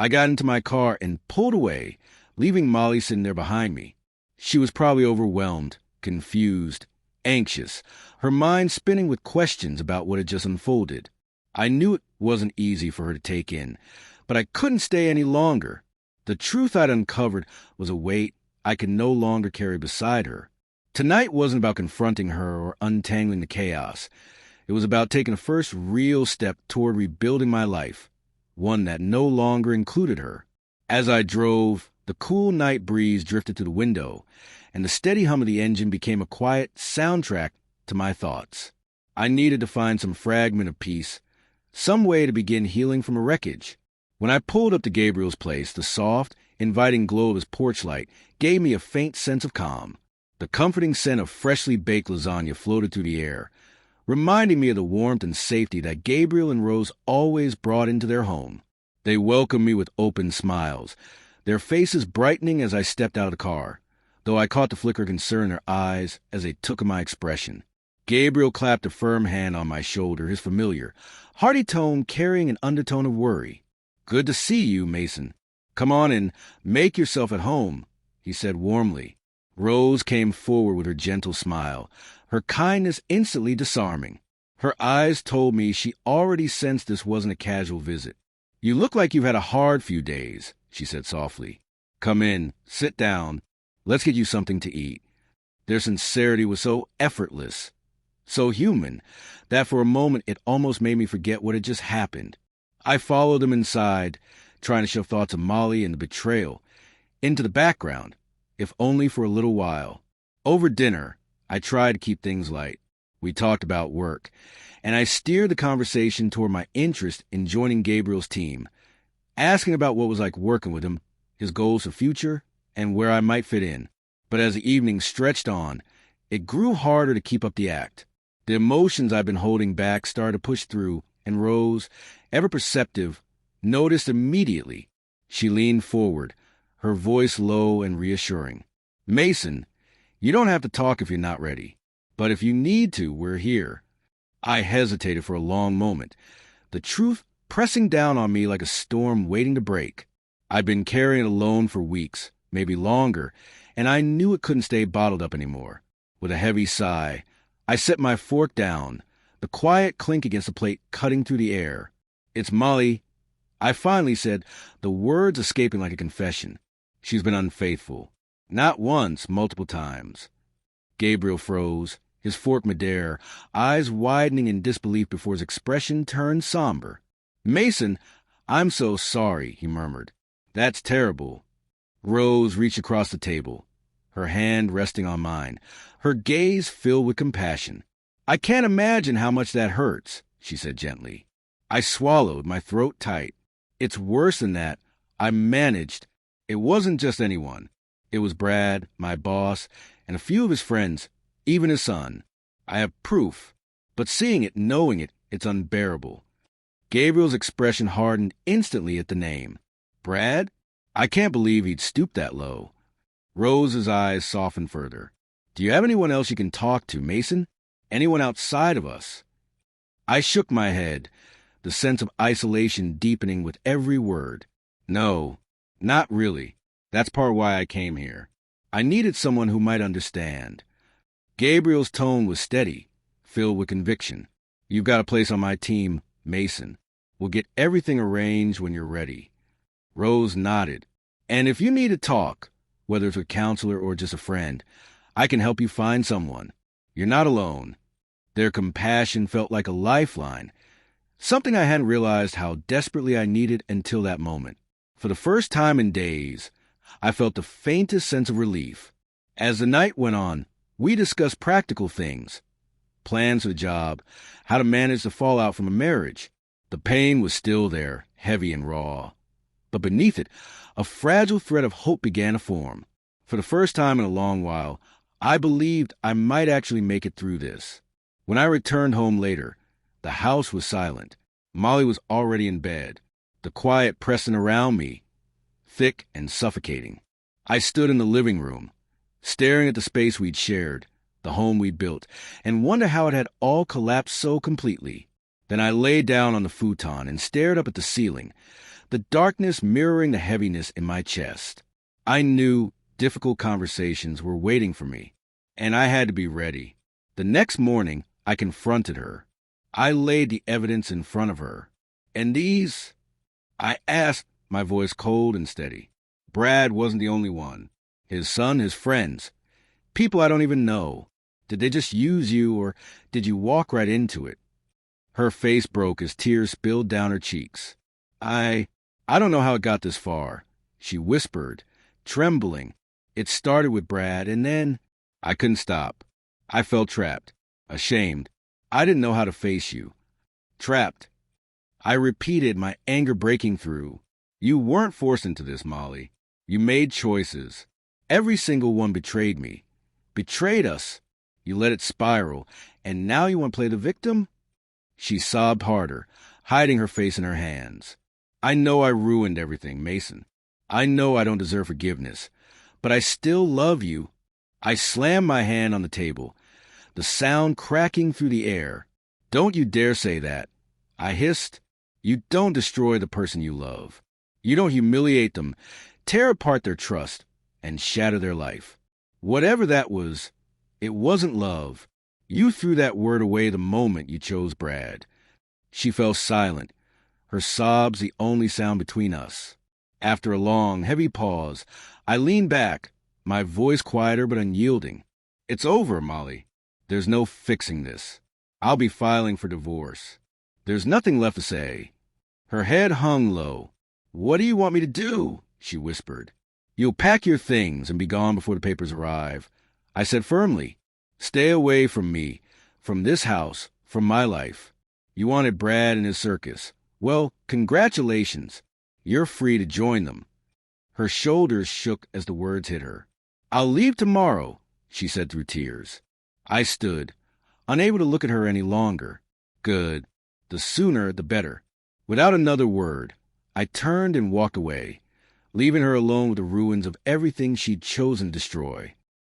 I got into my car and pulled away, leaving Molly sitting there behind me. She was probably overwhelmed, confused, anxious, her mind spinning with questions about what had just unfolded. I knew it wasn't easy for her to take in, but I couldn't stay any longer. The truth I'd uncovered was a weight I could no longer carry beside her. Tonight wasn't about confronting her or untangling the chaos. It was about taking the first real step toward rebuilding my life, one that no longer included her. As I drove, the cool night breeze drifted through the window, and the steady hum of the engine became a quiet soundtrack to my thoughts. I needed to find some fragment of peace, some way to begin healing from a wreckage. When I pulled up to Gabriel's place, the soft, inviting glow of his porch light gave me a faint sense of calm. The comforting scent of freshly baked lasagna floated through the air, reminding me of the warmth and safety that Gabriel and Rose always brought into their home. They welcomed me with open smiles, their faces brightening as I stepped out of the car, though I caught the flicker of concern in their eyes as they took in my expression. Gabriel clapped a firm hand on my shoulder, his familiar, hearty tone carrying an undertone of worry. "Good to see you, Mason. Come on and make yourself at home," he said warmly. Rose came forward with her gentle smile, her kindness instantly disarming. Her eyes told me she already sensed this wasn't a casual visit. "You look like you've had a hard few days," she said softly. "Come in, sit down. Let's get you something to eat." Their sincerity was so effortless, so human, that for a moment it almost made me forget what had just happened. I followed them inside, trying to shove thoughts of Molly and the betrayal into the background, if only for a little while. Over dinner, I tried to keep things light. We talked about work, and I steered the conversation toward my interest in joining Gabriel's team, asking about what it was like working with him, his goals for future, and where I might fit in. But as the evening stretched on, it grew harder to keep up the act. The emotions I'd been holding back started to push through, and Rose, ever perceptive, noticed immediately. She leaned forward, her voice low and reassuring. "Mason, you don't have to talk if you're not ready. But if you need to, we're here." I hesitated for a long moment, the truth pressing down on me like a storm waiting to break. I'd been carrying it alone for weeks, maybe longer, and I knew it couldn't stay bottled up anymore. With a heavy sigh, I set my fork down, the quiet clink against the plate cutting through the air. "It's Molly," I finally said, the words escaping like a confession. "She's been unfaithful. Not once, multiple times." Gabriel froze, his fork midair, eyes widening in disbelief before his expression turned somber. "Mason, I'm so sorry," he murmured. "That's terrible." Rose reached across the table, her hand resting on mine, her gaze filled with compassion. "I can't imagine how much that hurts," she said gently. I swallowed, my throat tight. "It's worse than that. I managed. It wasn't just anyone. It was Brad, my boss, and a few of his friends, even his son. I have proof. But seeing it, knowing it, it's unbearable." Gabriel's expression hardened instantly at the name. "Brad? I can't believe he'd stoop that low." Rose's eyes softened further. "Do you have anyone else you can talk to, Mason? Anyone outside of us?" I shook my head, the sense of isolation deepening with every word. "No, not really. That's part why I came here. I needed someone who might understand." Gabriel's tone was steady, filled with conviction. "You've got a place on my team, Mason. We'll get everything arranged when you're ready." Rose nodded. "And if you need to talk, whether it's a counselor or just a friend, I can help you find someone. You're not alone." Their compassion felt like a lifeline, something I hadn't realized how desperately I needed until that moment. For the first time in days, I felt the faintest sense of relief. As the night went on, we discussed practical things, plans for the job, how to manage the fallout from a marriage. The pain was still there, heavy and raw. But beneath it, a fragile thread of hope began to form. For the first time in a long while, I believed I might actually make it through this. When I returned home later, the house was silent. Molly was already in bed, the quiet pressing around me, thick and suffocating. I stood in the living room, staring at the space we'd shared, the home we'd built, and wondered how it had all collapsed so completely. Then I lay down on the futon and stared up at the ceiling, the darkness mirroring the heaviness in my chest. I knew difficult conversations were waiting for me, and I had to be ready. The next morning, I confronted her. I laid the evidence in front of her. "And these?" I asked, my voice cold and steady. "Brad wasn't the only one. His son, his friends, people I don't even know. Did they just use you, or did you walk right into it?" Her face broke as tears spilled down her cheeks. I don't know how it got this far," she whispered, trembling. "It started with Brad, and then—" I couldn't stop. I felt trapped, ashamed. I didn't know how to face you. Trapped. I repeated, my anger breaking through. "You weren't forced into this, Molly. You made choices. Every single one betrayed me. Betrayed us. You let it spiral, and now you want to play the victim?" She sobbed harder, hiding her face in her hands. "I know I ruined everything, Mason. I know I don't deserve forgiveness, but I still love you." I slammed my hand on the table, the sound cracking through the air. "Don't you dare say that," I hissed. "You don't destroy the person you love. You don't humiliate them, tear apart their trust, and shatter their life. Whatever that was, it wasn't love. You threw that word away the moment you chose Brad." She fell silent, her sobs the only sound between us. After a long, heavy pause, I leaned back, my voice quieter but unyielding. "It's over, Molly. There's no fixing this. I'll be filing for divorce. There's nothing left to say." Her head hung low. "What do you want me to do?" she whispered. "You'll pack your things and be gone before the papers arrive," I said firmly. "Stay away from me, from this house, from my life. You wanted Brad and his circus. Well, congratulations. You're free to join them." Her shoulders shook as the words hit her. "I'll leave tomorrow," she said through tears. I stood, unable to look at her any longer. Good. The sooner, the better. Without another word, I turned and walked away, leaving her alone with the ruins of everything she'd chosen to destroy.